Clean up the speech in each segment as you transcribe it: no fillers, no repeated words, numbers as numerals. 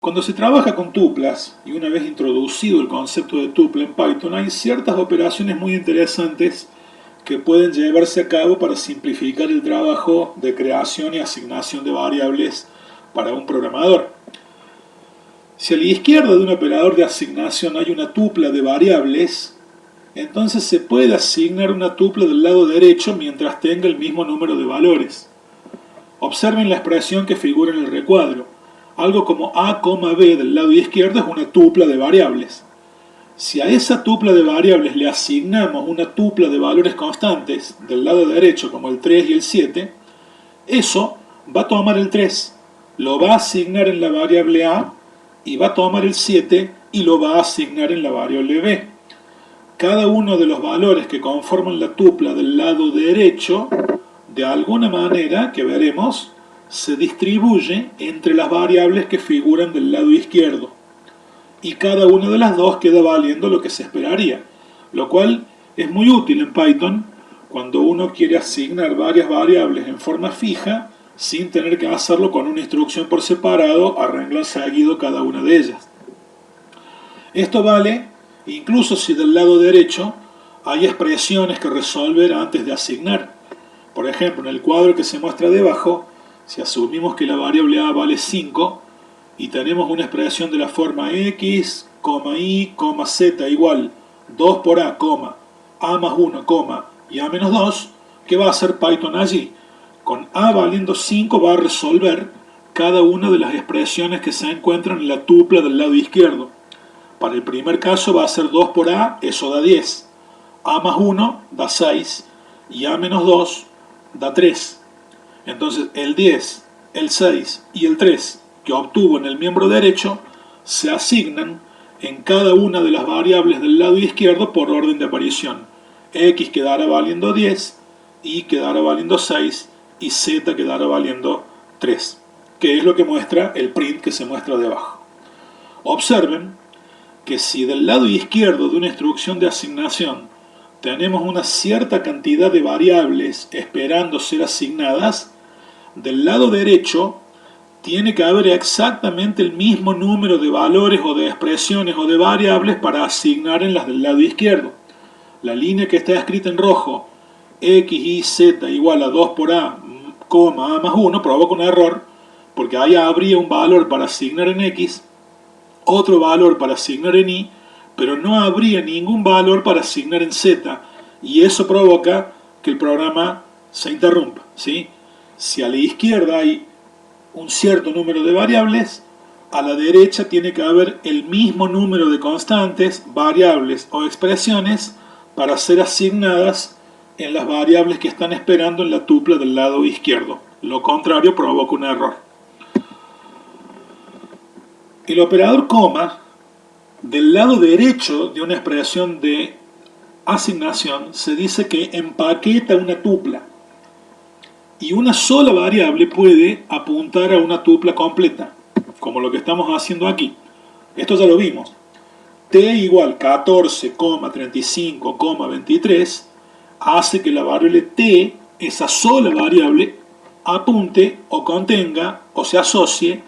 Cuando se trabaja con tuplas, y una vez introducido el concepto de tuple en Python, hay ciertas operaciones muy interesantes que pueden llevarse a cabo para simplificar el trabajo de creación y asignación de variables para un programador. Si a la izquierda de un operador de asignación hay una tupla de variables, entonces se puede asignar una tupla del lado derecho mientras tenga el mismo número de valores. Observen la expresión que figura en el recuadro. Algo como A, B del lado izquierdo es una tupla de variables. Si a esa tupla de variables le asignamos una tupla de valores constantes del lado derecho como el 3 y el 7, eso va a tomar el 3, lo va a asignar en la variable A y va a tomar el 7 y lo va a asignar en la variable B. Cada uno de los valores que conforman la tupla del lado derecho, de alguna manera, que veremos, se distribuye entre las variables que figuran del lado izquierdo. Y cada una de las dos queda valiendo lo que se esperaría, lo cual es muy útil en Python cuando uno quiere asignar varias variables en forma fija sin tener que hacerlo con una instrucción por separado a renglón seguido cada una de ellas. Esto vale incluso si del lado derecho hay expresiones que resolver antes de asignar. Por ejemplo, en el cuadro que se muestra debajo, si asumimos que la variable A vale 5 y tenemos una expresión de la forma x, y, z igual 2 por a, a más 1, y a menos 2, ¿qué va a hacer Python allí? Con a valiendo 5 va a resolver cada una de las expresiones que se encuentran en la tupla del lado izquierdo. Para el primer caso va a ser 2 por a, eso da 10. A más 1 da 6 y a menos 2 da 3. Entonces el 10, el 6 y el 3 que obtuvo en el miembro derecho se asignan en cada una de las variables del lado izquierdo por orden de aparición. X quedará valiendo 10, Y quedará valiendo 6 y Z quedará valiendo 3, que es lo que muestra el print que se muestra debajo. Observen que si del lado izquierdo de una instrucción de asignación tenemos una cierta cantidad de variables esperando ser asignadas, del lado derecho tiene que haber exactamente el mismo número de valores o de expresiones o de variables para asignar en las del lado izquierdo. La línea que está escrita en rojo, x, y, z igual a 2 por a, a más 1, provoca un error porque ahí habría un valor para asignar en x, otro valor para asignar en y, pero no habría ningún valor para asignar en z, y eso provoca que el programa se interrumpa, ¿sí? Si a la izquierda hay un cierto número de variables, a la derecha tiene que haber el mismo número de constantes, variables o expresiones para ser asignadas en las variables que están esperando en la tupla del lado izquierdo. Lo contrario provoca un error. El operador coma del lado derecho de una expresión de asignación se dice que empaqueta una tupla. Y una sola variable puede apuntar a una tupla completa, como lo que estamos haciendo aquí. Esto ya lo vimos. T igual 14, 35, 23 hace que la variable T, esa sola variable, apunte o contenga o se asocie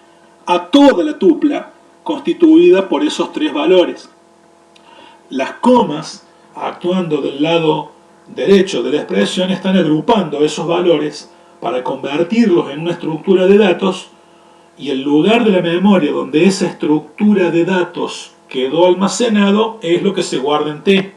a toda la tupla constituida por esos tres valores. Las comas, actuando del lado derecho de la expresión, están agrupando esos valores para convertirlos en una estructura de datos, y el lugar de la memoria donde esa estructura de datos quedó almacenado es lo que se guarda en T.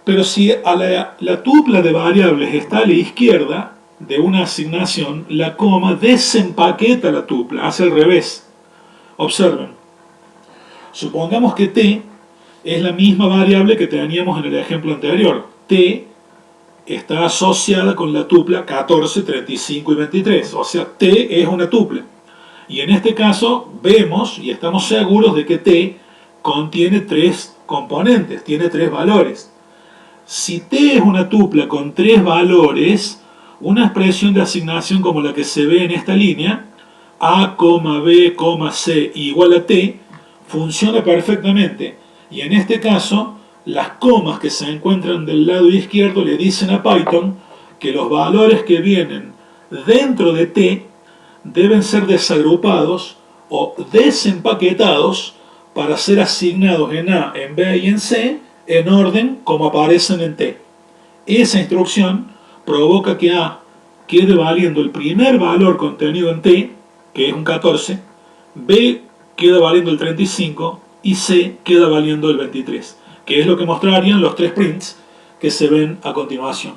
Pero si a la tupla de variables está a la izquierda de una asignación, la coma desempaqueta la tupla, hace al revés. Observen, supongamos que T es la misma variable que teníamos en el ejemplo anterior. T está asociada con la tupla 14, 35 y 23, o sea, T es una tupla. Y en este caso vemos y estamos seguros de que T contiene tres componentes, tiene tres valores. Si T es una tupla con tres valores, una expresión de asignación como la que se ve en esta línea, A, B, C igual a T, funciona perfectamente. Y en este caso, las comas que se encuentran del lado izquierdo le dicen a Python que los valores que vienen dentro de T deben ser desagrupados o desempaquetados para ser asignados en A, en B y en C en orden como aparecen en T. Esa instrucción provoca que A quede valiendo el primer valor contenido en T, que es un 14, B queda valiendo el 35 y C queda valiendo el 23, que es lo que mostrarían los tres prints que se ven a continuación.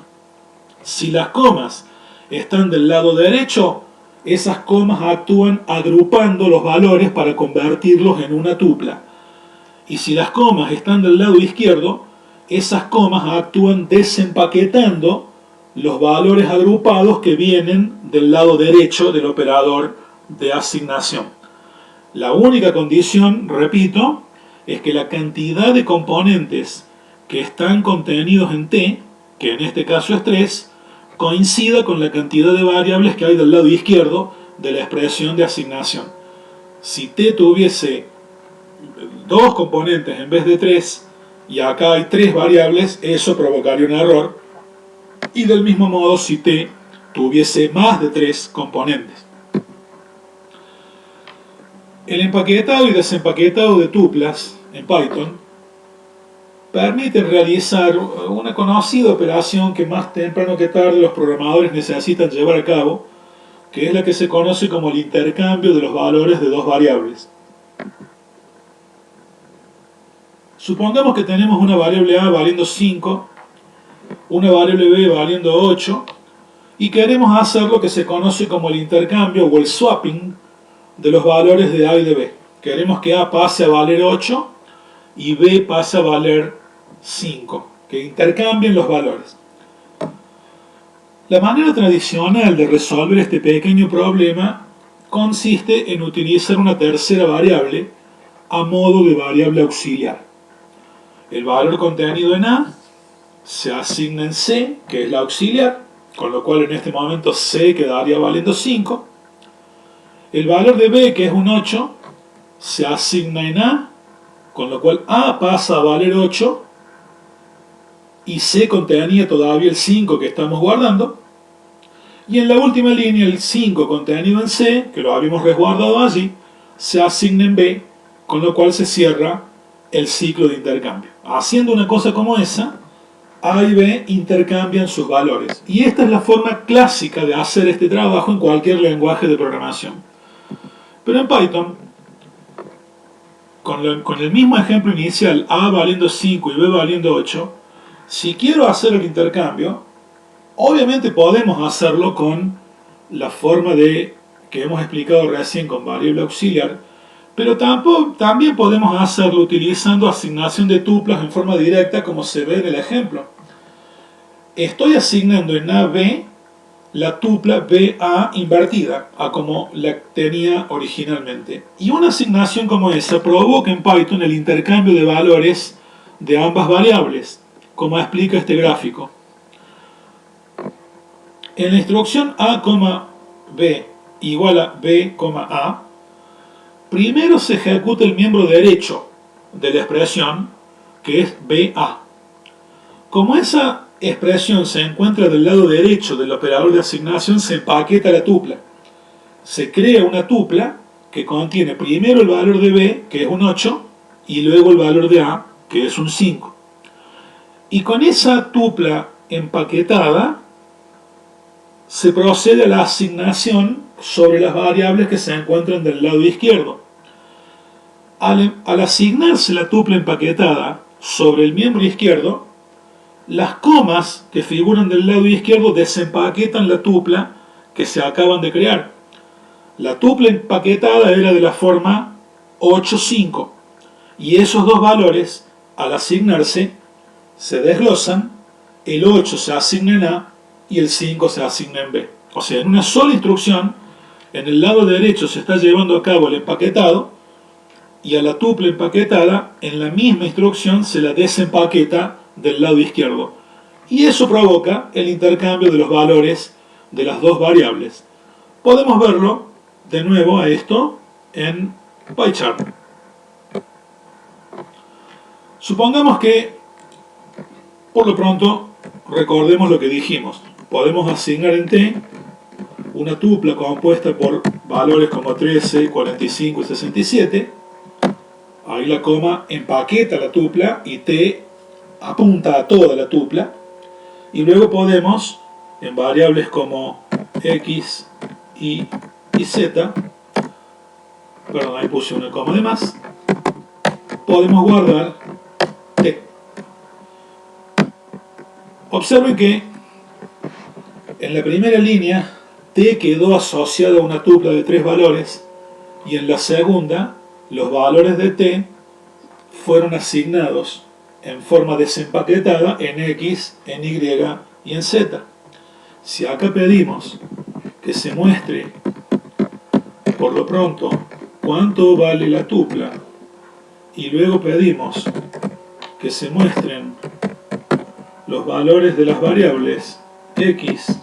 Si las comas están del lado derecho, esas comas actúan agrupando los valores para convertirlos en una tupla. Y si las comas están del lado izquierdo, esas comas actúan desempaquetando los valores agrupados que vienen del lado derecho del operador de asignación. La única condición, repito, es que la cantidad de componentes que están contenidos en T, que en este caso es 3, coincida con la cantidad de variables que hay del lado izquierdo de la expresión de asignación. Si T tuviese 2 componentes en vez de 3, y acá hay 3 variables, eso provocaría un error. Y del mismo modo si T tuviese más de 3 componentes. El empaquetado y desempaquetado de tuplas en Python permiten realizar una conocida operación que más temprano que tarde los programadores necesitan llevar a cabo, que es la que se conoce como el intercambio de los valores de dos variables. Supongamos que tenemos una variable A valiendo 5, una variable B valiendo 8, y queremos hacer lo que se conoce como el intercambio o el swapping de los valores de A y de B. Queremos que A pase a valer 8 y B pase a valer 5, que intercambien los valores. La manera tradicional de resolver este pequeño problema consiste en utilizar una tercera variable a modo de variable auxiliar. El valor contenido en A se asigna en C, que es la auxiliar, con lo cual en este momento C quedaría valiendo 5. El valor de B, que es un 8, se asigna en A, con lo cual A pasa a valer 8 y C contenía todavía el 5 que estamos guardando. Y en la última línea, el 5 contenido en C, que lo habíamos resguardado allí, se asigna en B, con lo cual se cierra el ciclo de intercambio. Haciendo una cosa como esa, A y B intercambian sus valores. Y esta es la forma clásica de hacer este trabajo en cualquier lenguaje de programación. Pero en Python, con el mismo ejemplo inicial, A valiendo 5 y B valiendo 8, si quiero hacer el intercambio, obviamente podemos hacerlo con la forma que hemos explicado recién con variable auxiliar, pero también podemos hacerlo utilizando asignación de tuplas en forma directa, como se ve en el ejemplo. Estoy asignando en AB la tupla BA invertida, a como la tenía originalmente. Y una asignación como esa provoca en Python el intercambio de valores de ambas variables, como explica este gráfico. En la instrucción A, B igual a B, A, primero se ejecuta el miembro derecho de la expresión, que es BA. Como esa expresión se encuentra del lado derecho del operador de asignación, se empaqueta la tupla. Se crea una tupla que contiene primero el valor de B, que es un 8, y luego el valor de A, que es un 5. Y con esa tupla empaquetada, se procede a la asignación sobre las variables que se encuentran del lado izquierdo. Al asignarse la tupla empaquetada sobre el miembro izquierdo, las comas que figuran del lado izquierdo desempaquetan la tupla que se acaban de crear. La tupla empaquetada era de la forma 8, 5, y esos dos valores, al asignarse, se desglosan, el 8 se asigna en A y el 5 se asigna en B. O sea, en una sola instrucción, en el lado derecho se está llevando a cabo el empaquetado, y a la tupla empaquetada, en la misma instrucción se la desempaqueta del lado izquierdo. Y eso provoca el intercambio de los valores de las dos variables. Podemos verlo de nuevo a esto en PyCharm. Supongamos que, por lo pronto, recordemos lo que dijimos. Podemos asignar en T una tupla compuesta por valores como 13, 45 y 67. Ahí la coma empaqueta la tupla y T apunta a toda la tupla. Y luego podemos, en variables como X, Y y Z, perdón, ahí puse una coma de más, podemos guardar T. Observen que en la primera línea T quedó asociado a una tupla de 3 valores y en la segunda los valores de T fueron asignados en forma desempaquetada en X, en Y y en Z. Si acá pedimos que se muestre por lo pronto cuánto vale la tupla y luego pedimos que se muestren los valores de las variables X,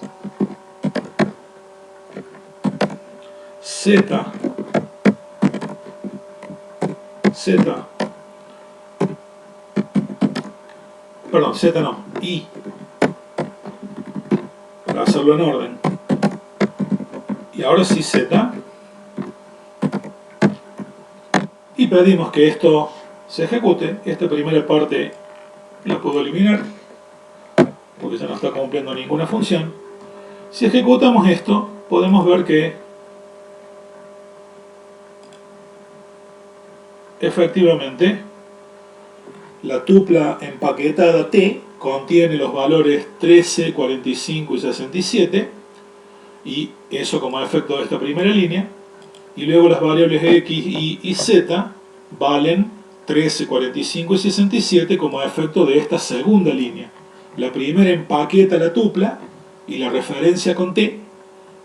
Z, Y, para hacerlo en orden. Y ahora sí Z. Y pedimos que esto se ejecute. Esta primera parte la puedo eliminar porque ya no está cumpliendo ninguna función. Si ejecutamos esto, podemos ver que efectivamente la tupla empaquetada T contiene los valores 13, 45 y 67, y eso como efecto de esta primera línea, y luego las variables X, Y y Z valen 13, 45 y 67 como efecto de esta segunda línea. La primera empaqueta la tupla y la referencia con T,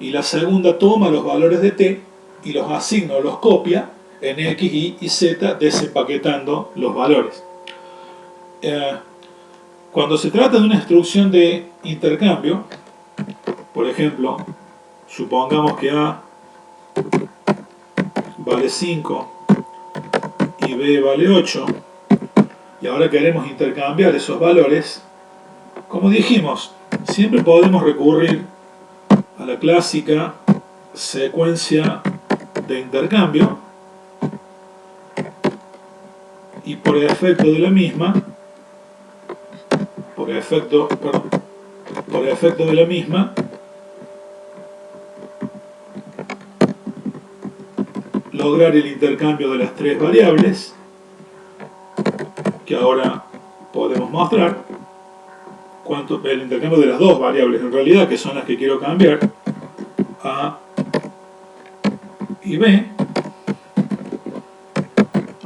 y la segunda toma los valores de T y los asigna o los copia en X, Y y Z desempaquetando los valores. Cuando se trata de una instrucción de intercambio, por ejemplo, supongamos que A vale 5 y B vale 8, y ahora queremos intercambiar esos valores, como dijimos, siempre podemos recurrir a la clásica secuencia de intercambio y por efecto de la misma, por efecto de la misma, lograr el intercambio de las 3 variables que ahora podemos mostrar, el intercambio de las 2 variables en realidad, que son las que quiero cambiar, A y B,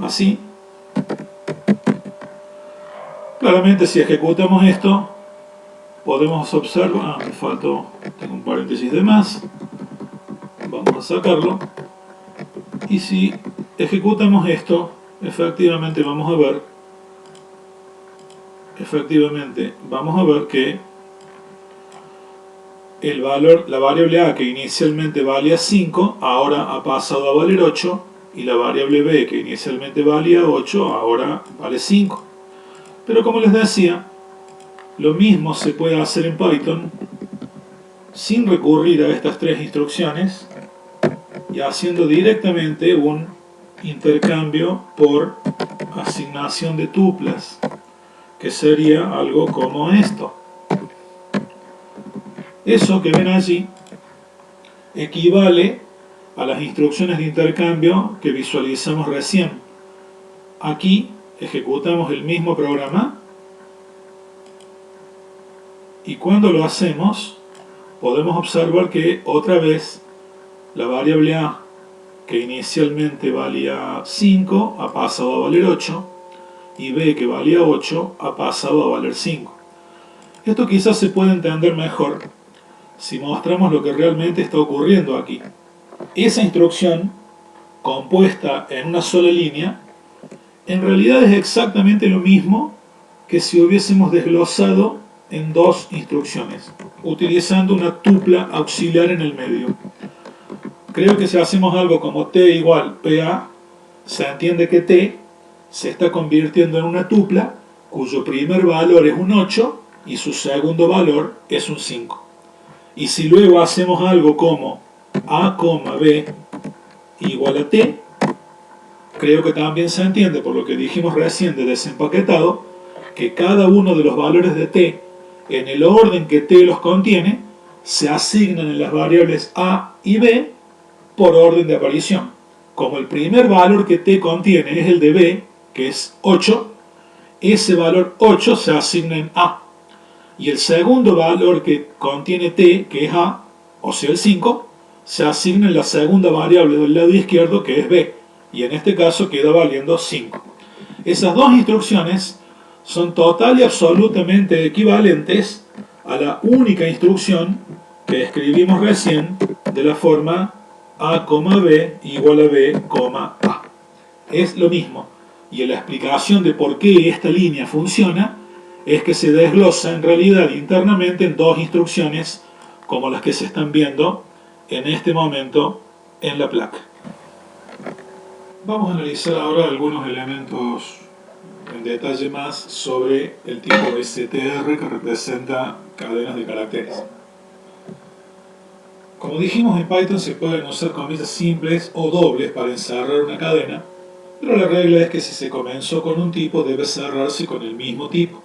así. Claramente si ejecutamos esto podemos observar, me faltó, tengo un paréntesis de más, vamos a sacarlo, y si ejecutamos esto, efectivamente vamos a ver que el valor, la variable A que inicialmente valía 5, ahora ha pasado a valer 8, y la variable B que inicialmente valía 8, ahora vale 5. Pero como les decía, lo mismo se puede hacer en Python sin recurrir a estas 3 instrucciones y haciendo directamente un intercambio por asignación de tuplas, que sería algo como esto. Eso que ven allí equivale a las instrucciones de intercambio que visualizamos recién. Aquí ejecutamos el mismo programa y cuando lo hacemos podemos observar que otra vez la variable A que inicialmente valía 5 ha pasado a valer 8 y B que valía 8 ha pasado a valer 5. Esto quizás se puede entender mejor si mostramos lo que realmente está ocurriendo aquí. Esa instrucción, compuesta en una sola línea, en realidad es exactamente lo mismo que si hubiésemos desglosado en 2 instrucciones, utilizando una tupla auxiliar en el medio. Creo que si hacemos algo como T igual PA, se entiende que T se está convirtiendo en una tupla cuyo primer valor es un 8 y su segundo valor es un 5. Y si luego hacemos algo como a, b igual a t, creo que también se entiende por lo que dijimos recién de desempaquetado, que cada uno de los valores de t, en el orden que t los contiene, se asignan en las variables a y b por orden de aparición. Como el primer valor que t contiene es el de b, que es 8, ese valor 8 se asigna en a. Y el segundo valor que contiene t, que es a, o sea el 5, se asigna en la segunda variable del lado izquierdo, que es b. Y en este caso queda valiendo 5. Esas dos instrucciones son total y absolutamente equivalentes a la única instrucción que escribimos recién de la forma a, b igual a b, a. Es lo mismo. Y la explicación de por qué esta línea funciona es que se desglosa en realidad internamente en dos instrucciones como las que se están viendo en este momento en la placa. Vamos a analizar ahora algunos elementos en detalle más sobre el tipo STR que representa cadenas de caracteres. Como dijimos, en Python se pueden usar comillas simples o dobles para encerrar una cadena, pero la regla es que si se comenzó con un tipo debe cerrarse con el mismo tipo.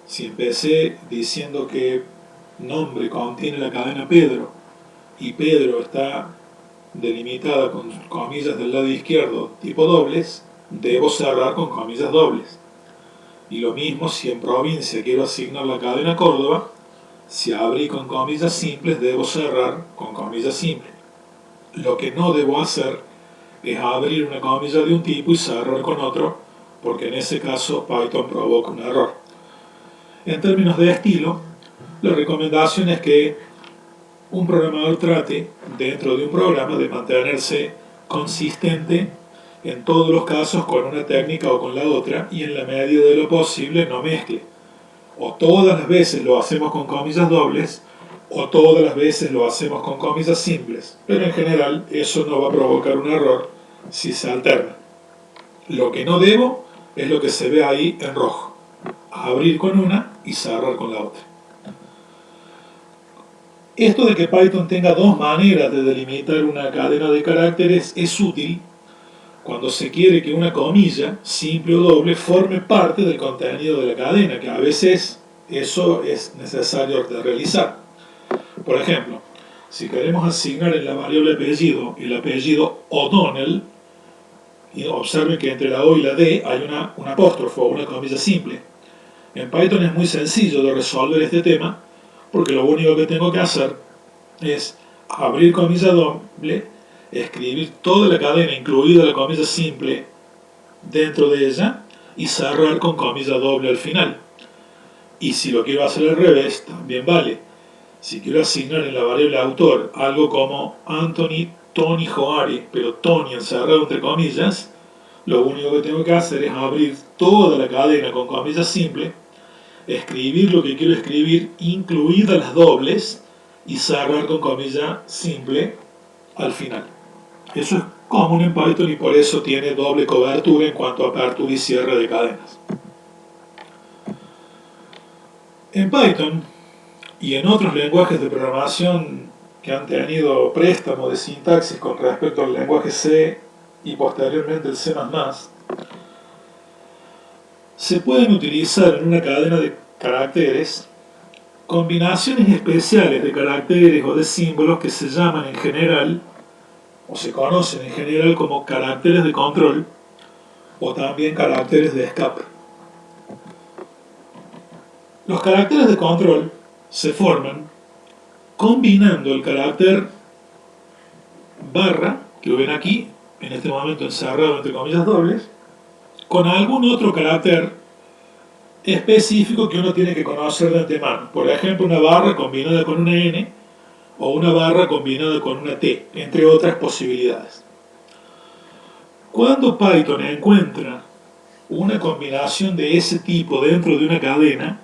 Si empecé diciendo que nombre contiene la cadena Pedro y Pedro está delimitada con comillas del lado izquierdo tipo dobles, debo cerrar con comillas dobles. Y lo mismo si en provincia quiero asignar la cadena Córdoba, si abrí con comillas simples debo cerrar con comillas simples. Lo que no debo hacer es abrir una comilla de un tipo y cerrar con otro, porque en ese caso Python provoca un error. En términos de estilo, la recomendación es que un programador trate, dentro de un programa, de mantenerse consistente en todos los casos con una técnica o con la otra, y en la medida de lo posible no mezcle. O todas las veces lo hacemos con comillas dobles, o todas las veces lo hacemos con comillas simples, pero en general eso no va a provocar un error si se alterna. Lo que no debo es lo que se ve ahí en rojo: abrir con una y cerrar con la otra. Esto de que Python tenga dos maneras de delimitar una cadena de caracteres es útil cuando se quiere que una comilla, simple o doble, forme parte del contenido de la cadena, que a veces eso es necesario de realizar. Por ejemplo, si queremos asignar en la variable apellido el apellido O'Donnell, y observen que entre la O y la D hay un apóstrofo, una comilla simple. En Python es muy sencillo de resolver este tema, porque lo único que tengo que hacer es abrir comilla doble, escribir toda la cadena, incluida la comilla simple, dentro de ella, y cerrar con comilla doble al final. Y si lo quiero hacer al revés, también vale. Si quiero asignar en la variable autor algo como Anthony Tony Joari, pero Tony encerrado entre comillas, lo único que tengo que hacer es abrir toda la cadena con comillas simple, escribir lo que quiero escribir, incluidas las dobles, y cerrar con comilla simple al final. Eso es común en Python y por eso tiene doble cobertura en cuanto a apertura y cierre de cadenas. En Python y en otros lenguajes de programación que han tenido préstamo de sintaxis con respecto al lenguaje C y posteriormente el C++, se pueden utilizar en una cadena de caracteres combinaciones especiales de caracteres o de símbolos que se llaman en general, o se conocen en general como caracteres de control, o también caracteres de escape. Los caracteres de control se forman combinando el carácter barra, que ven aquí, en este momento encerrado entre comillas dobles, con algún otro carácter específico que uno tiene que conocer de antemano. Por ejemplo, una barra combinada con una N o una barra combinada con una T, entre otras posibilidades. Cuando Python encuentra una combinación de ese tipo dentro de una cadena,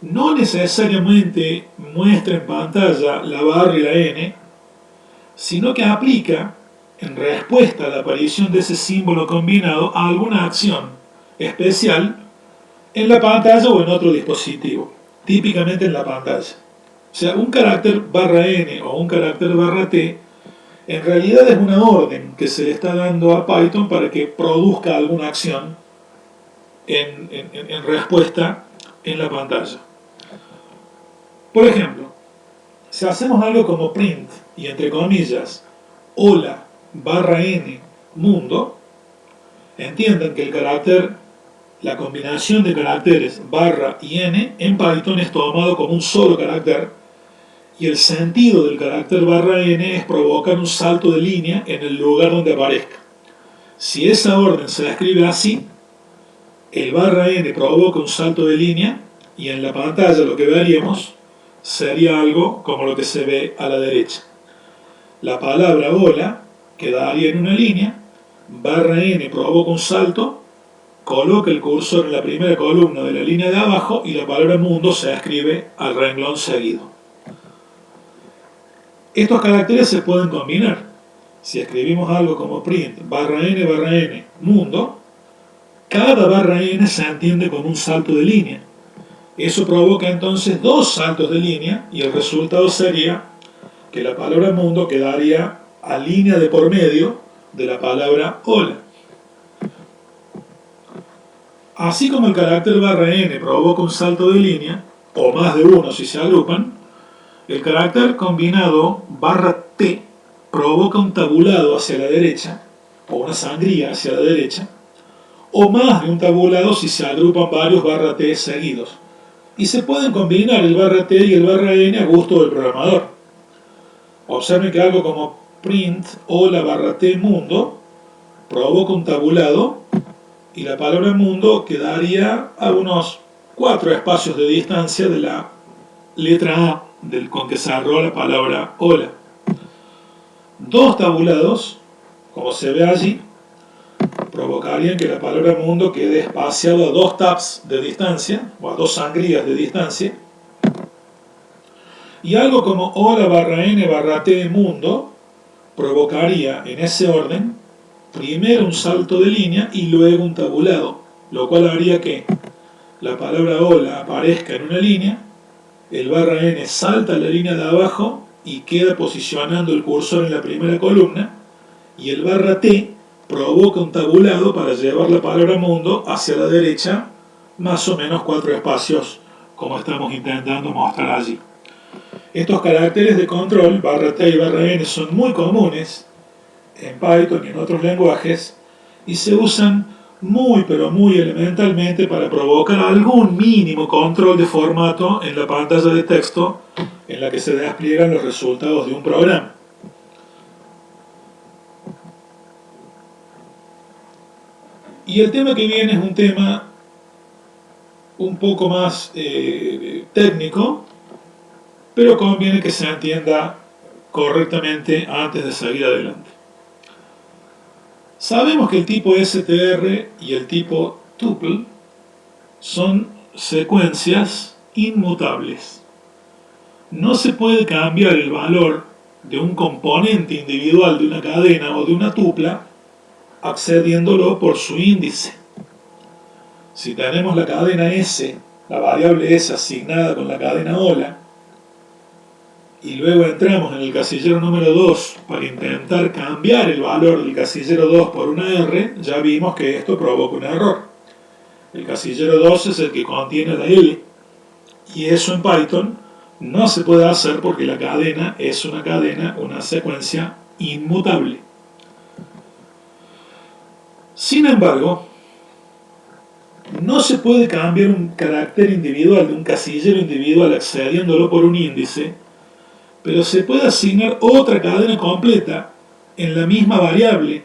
no necesariamente muestra en pantalla la barra y la N, sino que aplica, en respuesta a la aparición de ese símbolo combinado, a alguna acción especial en la pantalla o en otro dispositivo, típicamente en la pantalla. O sea, un carácter barra n o un carácter barra t en realidad es una orden que se le está dando a Python para que produzca alguna acción en respuesta en la pantalla. Por ejemplo, si hacemos algo como print y entre comillas hola barra n mundo, entiendan que el carácter, la combinación de caracteres barra y n en Python es tomado como un solo carácter y el sentido del carácter barra n es provocar un salto de línea en el lugar donde aparezca. Si esa orden se la escribe así, el barra n provoca un salto de línea y en la pantalla lo que veríamos sería algo como lo que se ve a la derecha. La palabra hola quedaría en una línea, barra n provoca un salto, coloca el cursor en la primera columna de la línea de abajo y la palabra mundo se escribe al renglón seguido. Estos caracteres se pueden combinar. Si escribimos algo como print barra n mundo, cada barra n se entiende como un salto de línea. Eso provoca entonces dos saltos de línea y el resultado sería que la palabra mundo quedaría a línea de por medio de la palabra hola. Así como el carácter barra n provoca un salto de línea, o más de uno si se agrupan, el carácter combinado barra t provoca un tabulado hacia la derecha, o una sangría hacia la derecha, o más de un tabulado si se agrupan varios barra t seguidos. Y se pueden combinar el barra t y el barra n a gusto del programador. Observen que algo como print hola barra t mundo provoca un tabulado y la palabra mundo quedaría a unos 4 espacios de distancia de la letra A con que cerró la palabra hola. Dos tabulados, como se ve allí, provocarían que la palabra mundo quede espaciado a 2 tabs de distancia, o a 2 sangrías de distancia, y algo como hola barra n barra t mundo provocaría en ese orden primero un salto de línea y luego un tabulado, lo cual haría que la palabra hola aparezca en una línea, el barra n salta a la línea de abajo y queda posicionando el cursor en la primera columna, y el barra t provoca un tabulado para llevar la palabra mundo hacia la derecha, más o menos 4 espacios, como estamos intentando mostrar allí. Estos caracteres de control, barra t y barra n, son muy comunes en Python y en otros lenguajes, y se usan muy pero muy elementalmente para provocar algún mínimo control de formato en la pantalla de texto en la que se despliegan los resultados de un programa. Y el tema que viene es un tema un poco más técnico, pero conviene que se entienda correctamente antes de seguir adelante. Sabemos que el tipo str y el tipo tuple son secuencias inmutables. No se puede cambiar el valor de un componente individual de una cadena o de una tupla accediéndolo por su índice. Si tenemos la cadena S, la variable S asignada con la cadena hola, y luego entramos en el casillero número 2 para intentar cambiar el valor del casillero 2 por una R, ya vimos que esto provoca un error. El casillero 2 es el que contiene la L, y eso en Python no se puede hacer porque la cadena es una secuencia inmutable. Sin embargo, no se puede cambiar un carácter individual de un casillero individual accediéndolo por un índice, pero se puede asignar otra cadena completa en la misma variable,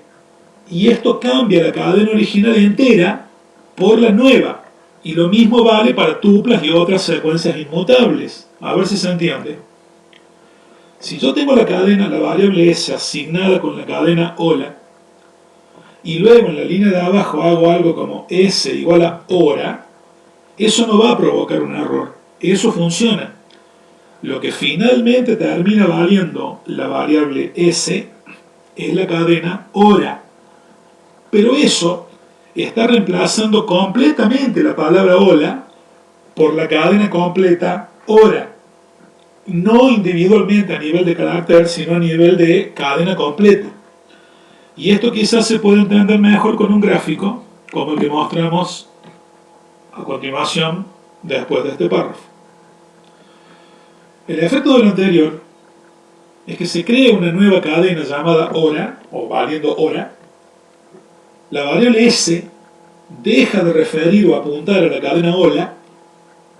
y esto cambia la cadena original entera por la nueva, y lo mismo vale para tuplas y otras secuencias inmutables. A ver si se entiende. Si yo tengo la variable S asignada con la cadena hola, y luego en la línea de abajo hago algo como S igual a hora, eso no va a provocar un error, eso funciona. Lo que finalmente termina valiendo la variable S es la cadena hora. Pero eso está reemplazando completamente la palabra hola por la cadena completa hora. no individualmente a nivel de carácter, sino a nivel de cadena completa. Y esto quizás se puede entender mejor con un gráfico, como el que mostramos a continuación después de este párrafo. El efecto de lo anterior es que se crea una nueva cadena llamada hora, o valiendo hora. La variable S deja de referir o apuntar a la cadena hola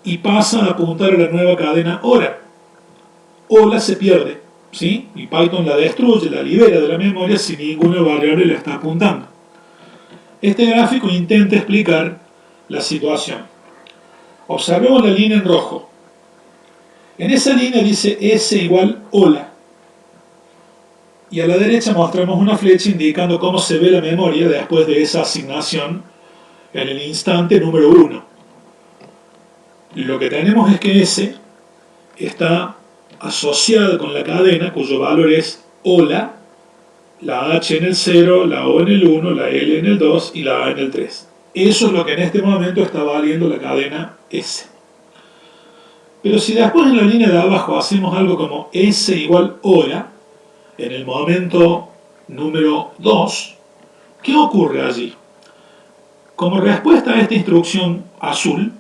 y pasa a apuntar a la nueva cadena hora. Hola se pierde, ¿sí? Y Python la destruye, la libera de la memoria si ninguna variable la está apuntando. Este gráfico intenta explicar la situación. Observemos la línea en rojo. En esa línea dice S igual hola. Y a la derecha mostramos una flecha indicando cómo se ve la memoria después de esa asignación en el instante número 1. Lo que tenemos es que S está asociada con la cadena cuyo valor es hola, la H en el 0, la O en el 1, la L en el 2 y la A en el 3. Eso es lo que en este momento está valiendo la cadena S. Pero si después en la línea de abajo hacemos algo como S igual hora, en el momento número 2, ¿qué ocurre allí? Como respuesta a esta instrucción azul,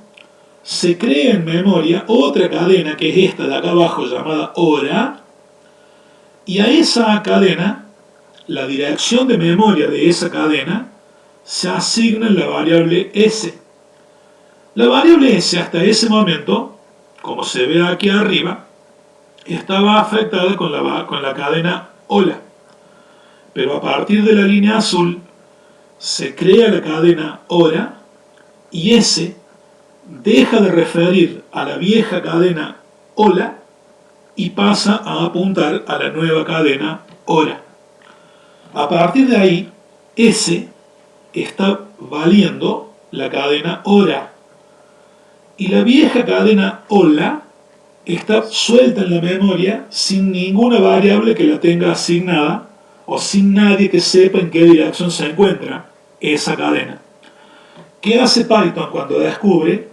se crea en memoria otra cadena que es esta de acá abajo llamada hora, y a esa cadena, la dirección de memoria de esa cadena, se asigna en la variable S. La variable S hasta ese momento, como se ve aquí arriba, estaba afectada con la cadena hola. Pero a partir de la línea azul, se crea la cadena hora y S deja de referir a la vieja cadena hola y pasa a apuntar a la nueva cadena hora. A partir de ahí, S está valiendo la cadena hora y la vieja cadena hola está suelta en la memoria sin ninguna variable que la tenga asignada o sin nadie que sepa en qué dirección se encuentra esa cadena. ¿Qué hace Python cuando descubre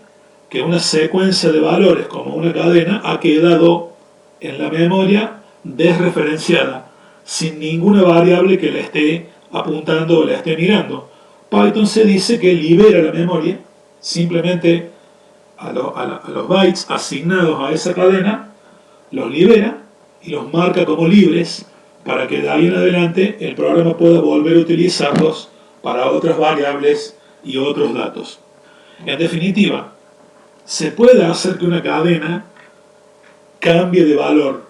que una secuencia de valores como una cadena ha quedado en la memoria desreferenciada, sin ninguna variable que la esté apuntando o la esté mirando? Python se dice que libera la memoria, simplemente a los bytes asignados a esa cadena, los libera y los marca como libres para que de ahí en adelante el programa pueda volver a utilizarlos para otras variables y otros datos. En definitiva, se puede hacer que una cadena cambie de valor,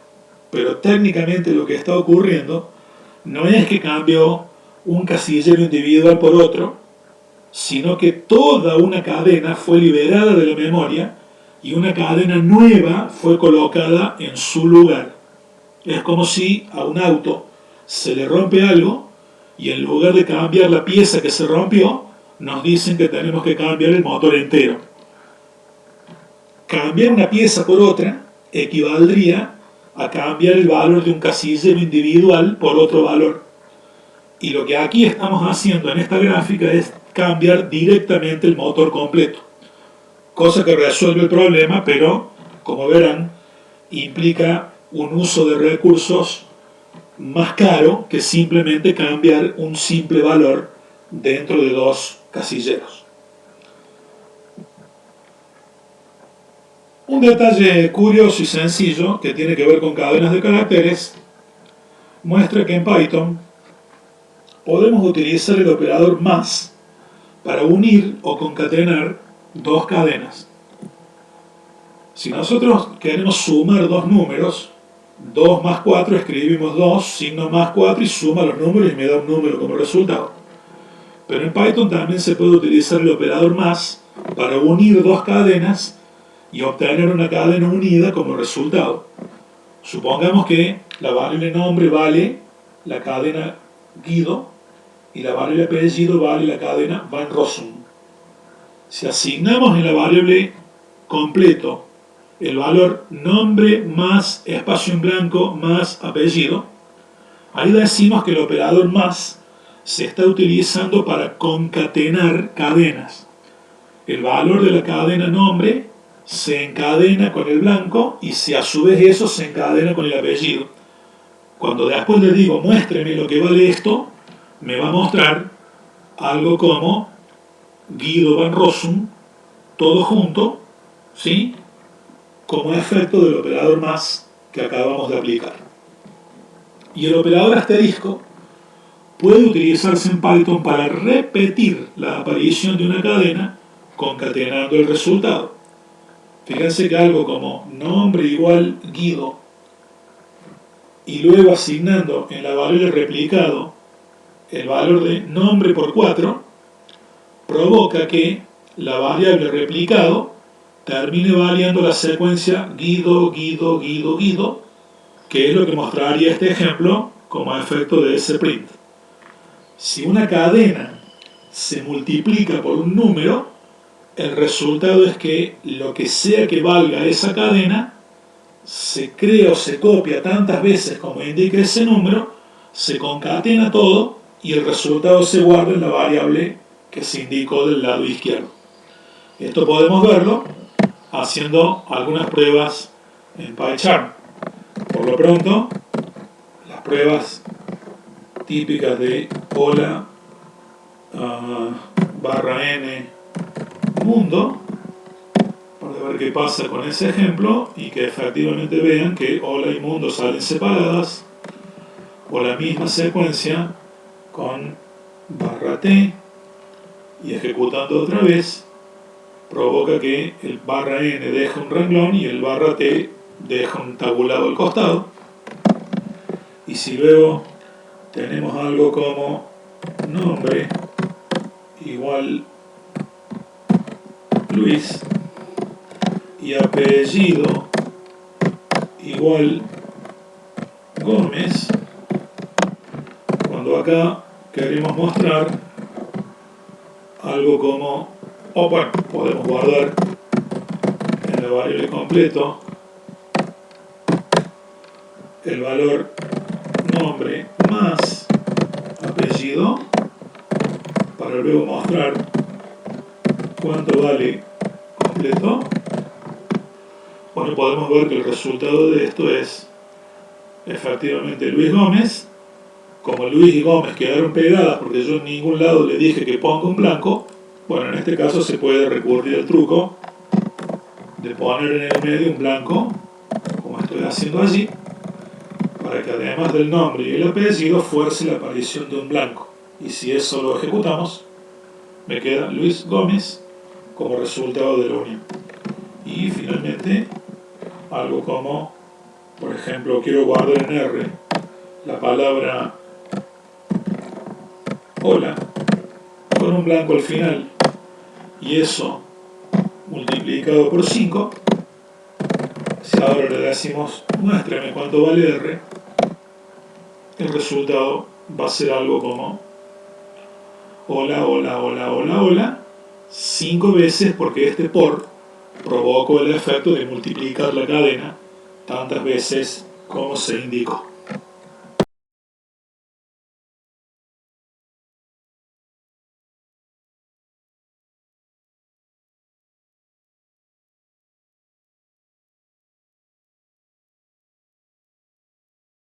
pero técnicamente lo que está ocurriendo no es que cambió un casillero individual por otro, sino que toda una cadena fue liberada de la memoria y una cadena nueva fue colocada en su lugar. Es como si a un auto se le rompe algo y en lugar de cambiar la pieza que se rompió, nos dicen que tenemos que cambiar el motor entero. Cambiar una pieza por otra equivaldría a cambiar el valor de un casillero individual por otro valor. Y lo que aquí estamos haciendo en esta gráfica es cambiar directamente el motor completo. Cosa que resuelve el problema, pero, como verán, implica un uso de recursos más caro que simplemente cambiar un simple valor dentro de dos casilleros. Un detalle curioso y sencillo que tiene que ver con cadenas de caracteres muestra que en Python podemos utilizar el operador más para unir o concatenar dos cadenas. Si nosotros queremos sumar dos números, 2 más 4, escribimos 2, signo más 4 y suma los números y me da un número como resultado. Pero en Python también se puede utilizar el operador más para unir dos cadenas y obtener una cadena unida como resultado. Supongamos que la variable nombre vale la cadena Guido y la variable apellido vale la cadena Van Rossum. Si asignamos en la variable completo el valor nombre más espacio en blanco más apellido, ahí decimos que el operador más se está utilizando para concatenar cadenas. El valor de la cadena nombre se encadena con el blanco y si a su vez eso se encadena con el apellido. Cuando después le digo muéstreme lo que vale esto, me va a mostrar algo como Guido van Rossum, todo junto, ¿sí? Como efecto del operador más que acabamos de aplicar. Y el operador asterisco puede utilizarse en Python para repetir la aparición de una cadena concatenando el resultado. Fíjense que algo como nombre igual Guido y luego asignando en la variable replicado el valor de nombre por 4 provoca que la variable replicado termine variando la secuencia Guido, Guido, Guido, Guido, que es lo que mostraría este ejemplo como efecto de ese print. Si una cadena se multiplica por un número, el resultado es que lo que sea que valga esa cadena se crea o se copia tantas veces como indique ese número, se concatena todo y el resultado se guarda en la variable que se indicó del lado izquierdo. Esto podemos verlo haciendo algunas pruebas en PyCharm. Por lo pronto, las pruebas típicas de hola _n mundo, para ver qué pasa con ese ejemplo y que efectivamente vean que hola y mundo salen separadas, o la misma secuencia con _t y ejecutando otra vez provoca que el _n deje un renglón y el _t deja un tabulado al costado. Y si luego tenemos algo como nombre igual Luis y apellido igual Gómez, cuando acá queremos mostrar algo como, o bueno, podemos guardar en la variable completo el valor nombre más apellido para luego mostrar cuánto vale completo. Bueno, podemos ver que el resultado de esto es efectivamente Luis Gómez. Como Luis y Gómez quedaron pegadas porque yo en ningún lado le dije que ponga un blanco, bueno, en este caso se puede recurrir al truco de poner en el medio un blanco, como estoy haciendo allí, para que además del nombre y el apellido fuerce la aparición de un blanco. Y si eso lo ejecutamos, me queda Luis Gómez como resultado de la unión. Y finalmente, algo como, por ejemplo, quiero guardar en R la palabra hola con un blanco al final y eso multiplicado por 5. Si ahora le decimos muéstrame cuánto vale R, el resultado va a ser algo como hola, hola, hola, hola, hola 5 veces porque este por provocó el efecto de multiplicar la cadena tantas veces como se indicó.